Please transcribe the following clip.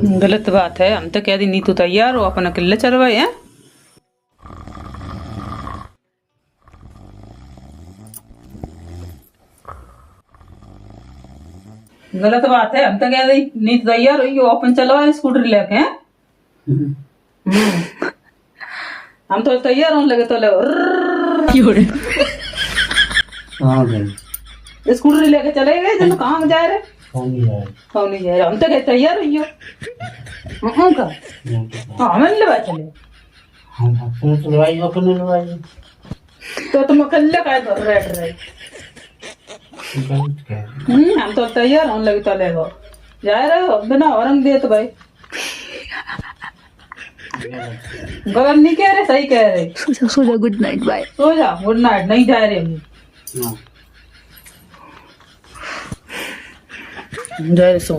गलत बात है। हम तो कह दी नीतू तैयार हो अपन अकेले चलवाए हैं। गलत बात है। हम तो कह दी नीतू तैयार हुई हो अपन चलवाए स्कूटर लेके हैं। हम तो तैयार होने लगे तो ले स्कूटर लेके चले गए जब कहाँ जा रहे कौन नहीं जा रहे। हम तो कह तैयार हुई हो हमें ले चले तो तुम अकेले का रेट रहे। हम तो तैयार होने लगे तो ले जा रहे हो बिना औरंग दे तो भाई गलत नहीं कह रहे सही कह रहे। सो जा गुड नाइट बाय। सो जा गुड नाइट नहीं जा रहे हम जा रहे सो